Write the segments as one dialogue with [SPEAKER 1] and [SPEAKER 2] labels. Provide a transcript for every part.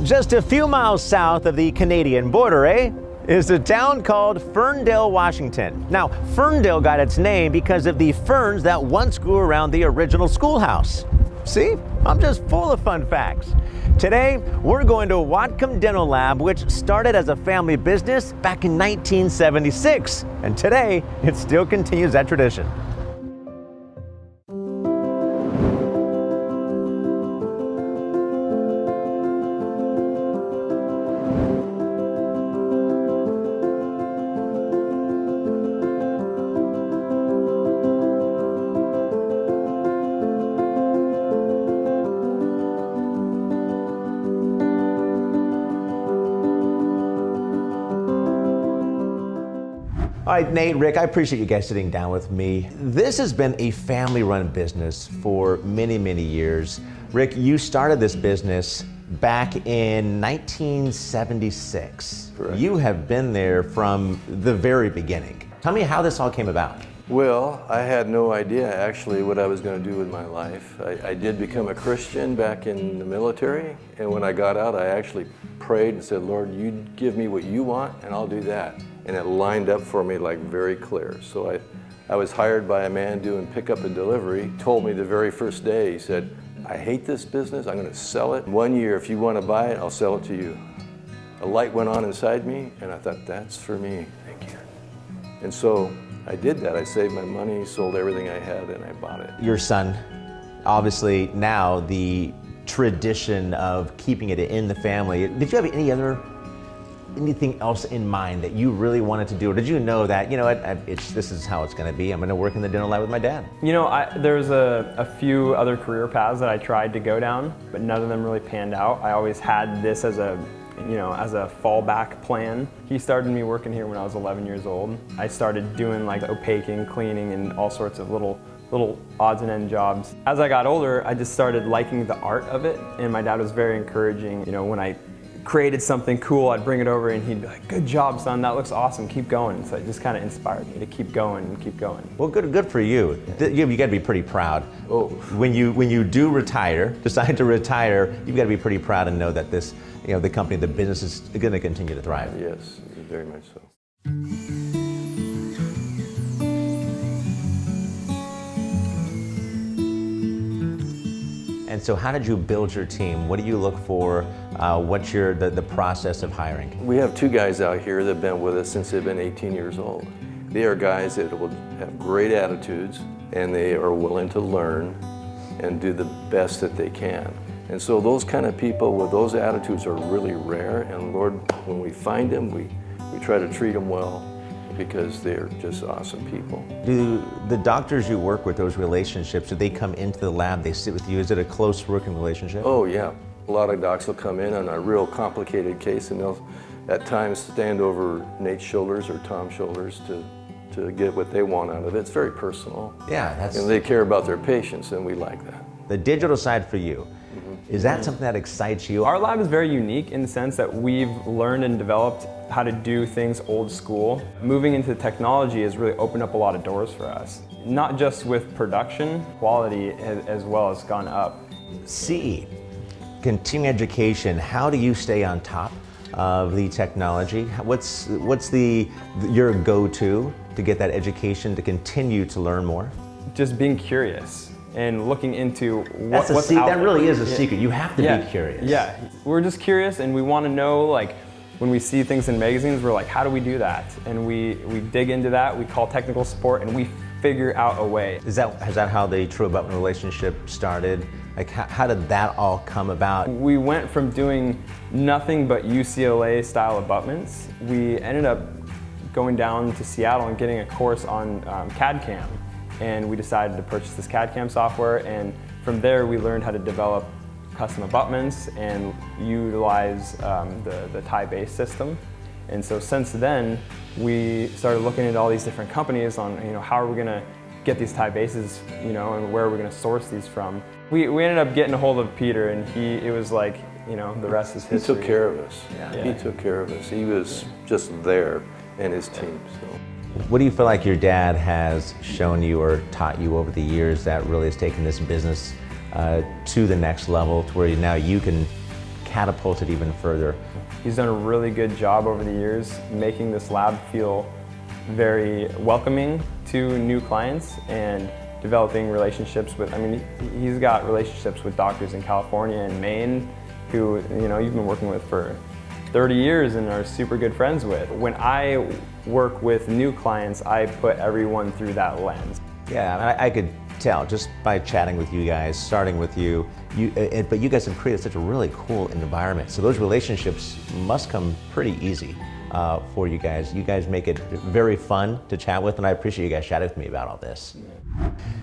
[SPEAKER 1] Just a few miles south of the Canadian border, is a town called Ferndale, Washington. Now, Ferndale got its name because of the ferns that once grew around the original schoolhouse. See, I'm just full of fun facts. Today, we're going to Whatcom Dental Lab, which started as a family business back in 1976. And today, it still continues that tradition. All right, Nate, Rick, I appreciate you guys sitting down with me. This has been a family-run business for many, many years. Rick, you started this business back in 1976.
[SPEAKER 2] Correct.
[SPEAKER 1] You have been there from the very beginning. Tell me how this all came about.
[SPEAKER 2] Well, I had no idea actually what I was going to do with my life. I did become a Christian back in the military, and when I got out, I actually prayed and said, Lord, you give me what you want, and I'll do that. And it lined up for me like very clear. So I was hired by a man doing pickup and delivery. Told me the very first day, he said, I hate this business, I'm going to sell it. 1 year, if you want to buy it, I'll sell it to you. A light went on inside me, and I thought, that's for me, thank you. And so I did that. I saved my money, sold everything I had, and I bought it.
[SPEAKER 1] Your son, obviously now the tradition of keeping it in the family. Did you have anything else in mind that you really wanted to do? Or did you know that, you know what, this is how it's going to be. I'm going to work in the dental lab with my dad?
[SPEAKER 3] You know, there's a few other career paths that I tried to go down, but none of them really panned out. I always had this as a fallback plan. He started me working here when I was 11 years old. I started doing like opaquing, cleaning, and all sorts of little odds and end jobs. As I got older, I just started liking the art of it, and my dad was very encouraging. You know, when I created something cool, I'd bring it over and he'd be like, good job, son, that looks awesome, keep going. So it just kind of inspired me to keep going and keep going.
[SPEAKER 1] Well, good for you. You got to be pretty proud.
[SPEAKER 2] Oh.
[SPEAKER 1] When you do decide to retire, you've got to be pretty proud and know that this, the company, the business is going to continue to thrive.
[SPEAKER 2] Yes, very much so.
[SPEAKER 1] And so how did you build your team? What do you look for? What's the process of hiring?
[SPEAKER 2] We have two guys out here that have been with us since they've been 18 years old. They are guys that will have great attitudes, and they are willing to learn and do the best that they can. And so those kind of people with those attitudes are really rare, and Lord, when we find them, we try to treat them well, because they're just awesome people.
[SPEAKER 1] Do the doctors you work with, those relationships, do they come into the lab, they sit with you? Is it a close working relationship?
[SPEAKER 2] Oh yeah, a lot of docs will come in on a real complicated case, and they'll at times stand over Nate's shoulders or Tom's shoulders to get what they want out of it. It's very personal.
[SPEAKER 1] Yeah,
[SPEAKER 2] and they care about their patients, and we like that.
[SPEAKER 1] The digital side for you, is that something that excites you?
[SPEAKER 3] Our lab is very unique in the sense that we've learned and developed how to do things old school. Moving into technology has really opened up a lot of doors for us. Not just with production, quality as well has gone up.
[SPEAKER 1] CE, continuing education, how do you stay on top of the technology? What's your go-to to get that education to continue to learn more?
[SPEAKER 3] Just being curious and looking into what's out there.
[SPEAKER 1] That really is a secret. You have to be curious.
[SPEAKER 3] Yeah, we're just curious, and we want to know, like, when we see things in magazines, we're like, how do we do that? And we dig into that, we call technical support, and we figure out a way.
[SPEAKER 1] Is that how the True Abutment relationship started? Like, how did that all come about?
[SPEAKER 3] We went from doing nothing but UCLA style abutments. We ended up going down to Seattle and getting a course on CAD/CAM. And we decided to purchase this CAD/CAM software, and from there we learned how to develop custom abutments and utilize the tie-based system. And so since then, we started looking at all these different companies on how are we going to get these tie bases, and where are we going to source these from. We ended up getting a hold of Peter, and it was like, the rest is history.
[SPEAKER 2] He took care of us.
[SPEAKER 3] Yeah.
[SPEAKER 2] He took care of us. He was just there, and his team. So.
[SPEAKER 1] What do you feel like your dad has shown you or taught you over the years that really has taken this business to the next level, to where now you can catapulted even further.
[SPEAKER 3] He's done a really good job over the years making this lab feel very welcoming to new clients and developing relationships with, I mean, he's got relationships with doctors in California and Maine who, you know, you've been working with for 30 years and are super good friends with. When I work with new clients, I put everyone through that lens.
[SPEAKER 1] Yeah, I could tell just by chatting with you guys, starting with you, but you guys have created such a really cool environment. So those relationships must come pretty easy for you guys. You guys make it very fun to chat with, and I appreciate you guys chatting with me about all this.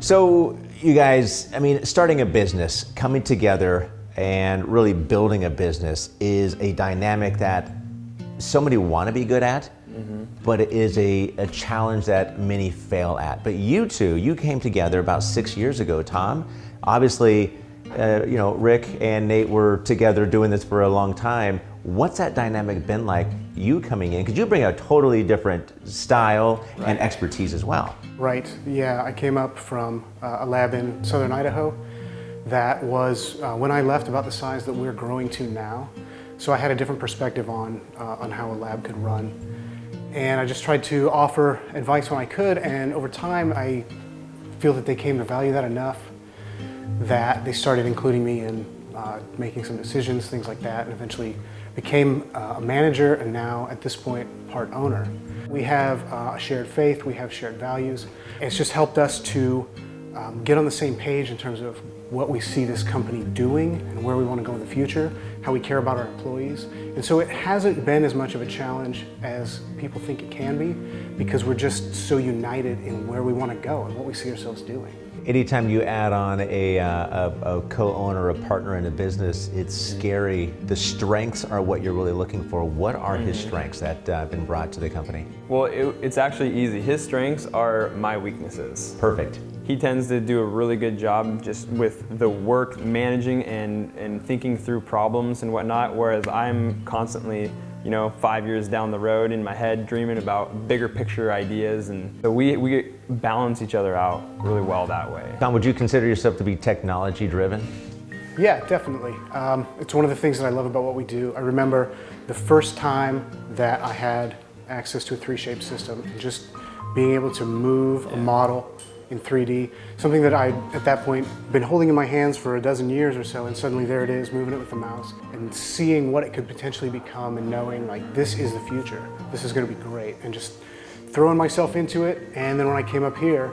[SPEAKER 1] So you guys, I mean, starting a business, coming together and really building a business is a dynamic that so many want to be good at, but it is a challenge that many fail at. But you two, you came together about 6 years ago, Tom. Obviously, you know, Rick and Nate were together doing this for a long time. What's that dynamic been like, you coming in? Because you bring a totally different style and expertise as well.
[SPEAKER 4] Right, yeah, I came up from a lab in southern Idaho that was, when I left, about the size that we're growing to now. So I had a different perspective on how a lab could run. And I just tried to offer advice when I could, and over time I feel that they came to value that enough that they started including me in making some decisions, things like that, and eventually became a manager, and now at this point part owner. We have a shared faith, we have shared values. It's just helped us to get on the same page in terms of what we see this company doing and where we want to go in the future, how we care about our employees. And so it hasn't been as much of a challenge as people think it can be, because we're just so united in where we want to go and what we see ourselves doing.
[SPEAKER 1] Anytime you add on a co-owner, a partner in a business, it's scary. The strengths are what you're really looking for. What are his strengths that have been brought to the company?
[SPEAKER 3] Well, it's actually easy. His strengths are my weaknesses.
[SPEAKER 1] Perfect.
[SPEAKER 3] He tends to do a really good job just with the work, managing and thinking through problems and whatnot, whereas I'm constantly, you know, 5 years down the road in my head dreaming about bigger picture ideas, and so we balance each other out really well that way.
[SPEAKER 1] Tom, would you consider yourself to be technology driven?
[SPEAKER 4] Yeah, definitely. It's one of the things that I love about what we do. I remember the first time that I had access to a 3-shape system, and just being able to move a model in 3D, something that I'd at that point been holding in my hands for a dozen years or so, and suddenly there it is, moving it with the mouse, and seeing what it could potentially become, and knowing like this is the future, this is going to be great, and just throwing myself into it. And then when I came up here,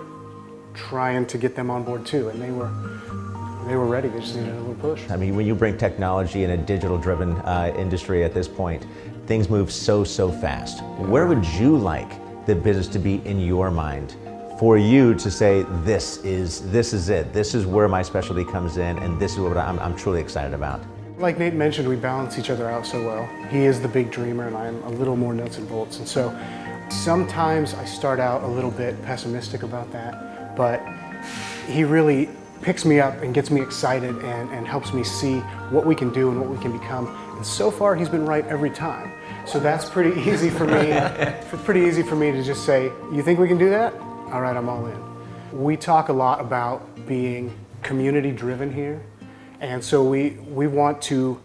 [SPEAKER 4] trying to get them on board too, and they were ready. They just needed a little push.
[SPEAKER 1] I mean, when you bring technology in a digital-driven industry at this point, things move so fast. Where would you like the business to be in your mind, for you to say, this is it, this is where my specialty comes in, and this is what I'm truly excited about?
[SPEAKER 4] Like Nate mentioned, we balance each other out so well. He is the big dreamer, and I'm a little more nuts and bolts. And so sometimes I start out a little bit pessimistic about that, but he really picks me up and gets me excited and helps me see what we can do and what we can become. And so far, he's been right every time. So that's pretty easy for me. To just say, you think we can do that? All right, I'm all in. We talk a lot about being community driven here. And so we want to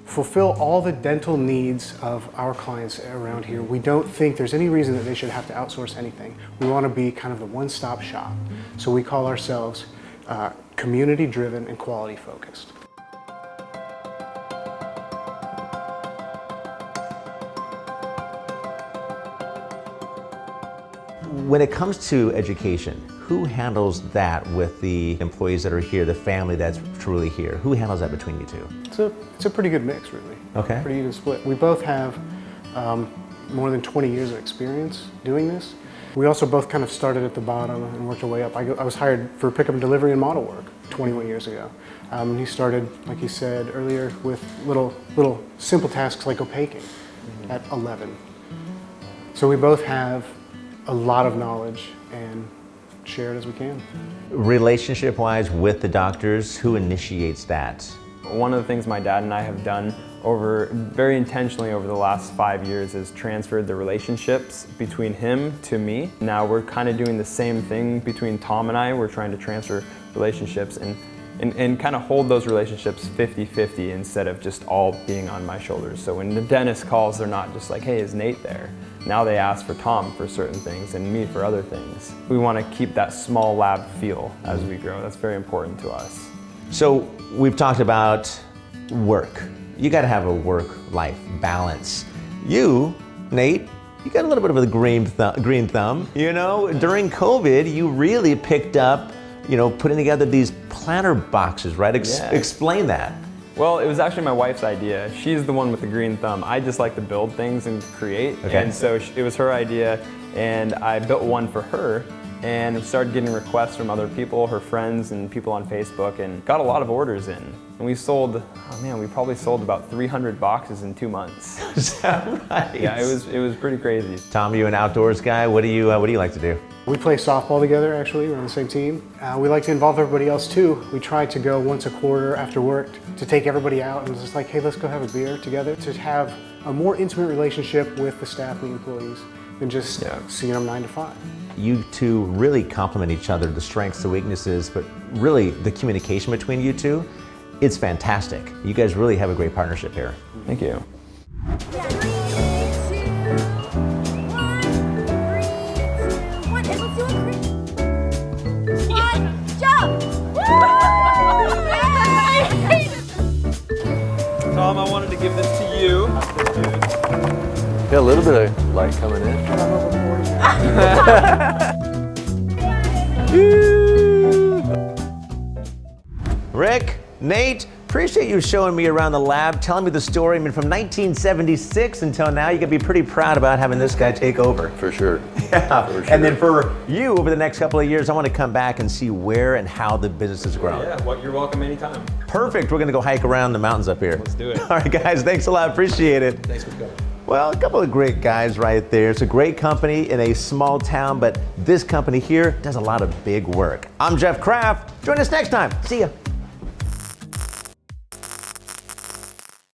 [SPEAKER 4] fulfill all the dental needs of our clients around here. We don't think there's any reason that they should have to outsource anything. We want to be kind of the one-stop shop. So we call ourselves community driven and quality focused.
[SPEAKER 1] When it comes to education, who handles that with the employees that are here, the family that's truly here? Who handles that between you two?
[SPEAKER 4] It's a pretty good mix, really.
[SPEAKER 1] Okay.
[SPEAKER 4] Pretty even split. We both have more than 20 years of experience doing this. We also both kind of started at the bottom and worked our way up. I was hired for pickup and delivery and model work 21 years ago. He started, like he said earlier, with little simple tasks like opaquing at 11. So we both have a lot of knowledge and share it as we can.
[SPEAKER 1] Relationship-wise with the doctors, who initiates that?
[SPEAKER 3] One of the things my dad and I have done very intentionally over the last 5 years is transferred the relationships between him to me. Now we're kind of doing the same thing between Tom and I. We're trying to transfer relationships, and and kind of hold those relationships 50-50 instead of just all being on my shoulders. So when the dentist calls, they're not just like, hey, is Nate there? Now they ask for Tom for certain things and me for other things. We want to keep that small lab feel as we grow. That's very important to us.
[SPEAKER 1] So we've talked about work. You got to have a work-life balance. You, Nate, you got a little bit of a green thumb. You know, during COVID, you really picked up, you know, putting together these planter boxes, right? Explain that.
[SPEAKER 3] Well, it was actually my wife's idea. She's the one with the green thumb. I just like to build things and create.
[SPEAKER 1] Okay.
[SPEAKER 3] And so it was her idea, and I built one for her and started getting requests from other people, her friends and people on Facebook, and got a lot of orders in. And we sold, oh man, we probably sold about 300 boxes in 2 months.
[SPEAKER 1] Is that right?
[SPEAKER 3] Yeah, it was pretty crazy.
[SPEAKER 1] Tom, you an outdoors guy? What do you like to do?
[SPEAKER 4] We play softball together, actually. We're on the same team. We like to involve everybody else too. We try to go once a quarter after work to take everybody out and just like, hey, let's go have a beer together, to have a more intimate relationship with the staff and the employees than just seeing them 9 to 5.
[SPEAKER 1] You two really complement each other, the strengths, the weaknesses, but really the communication between you two, it's fantastic. You guys really have a great partnership here.
[SPEAKER 3] Thank you.
[SPEAKER 5] 3, 2, 1. 3, 2, 1. And let's do a creep. 1, jump! Woo!
[SPEAKER 3] Tom, I wanted to give this to you.
[SPEAKER 2] Got a little bit of light coming in.
[SPEAKER 1] Rick, Nate, appreciate you showing me around the lab, telling me the story. I mean, from 1976 until now, you can be pretty proud about having this guy take over.
[SPEAKER 2] For sure.
[SPEAKER 1] Yeah.
[SPEAKER 2] For sure.
[SPEAKER 1] And then for you, over the next couple of years, I want to come back and see where and how the business has grown.
[SPEAKER 3] Yeah, well, you're welcome anytime.
[SPEAKER 1] Perfect. We're going to go hike around the mountains up here.
[SPEAKER 3] Let's do it.
[SPEAKER 1] All right, guys. Thanks a lot. Appreciate it.
[SPEAKER 3] Thanks for coming.
[SPEAKER 1] Well, a couple of great guys right there. It's a great company in a small town, but this company here does a lot of big work. I'm Jeff Kraft. Join us next time. See ya.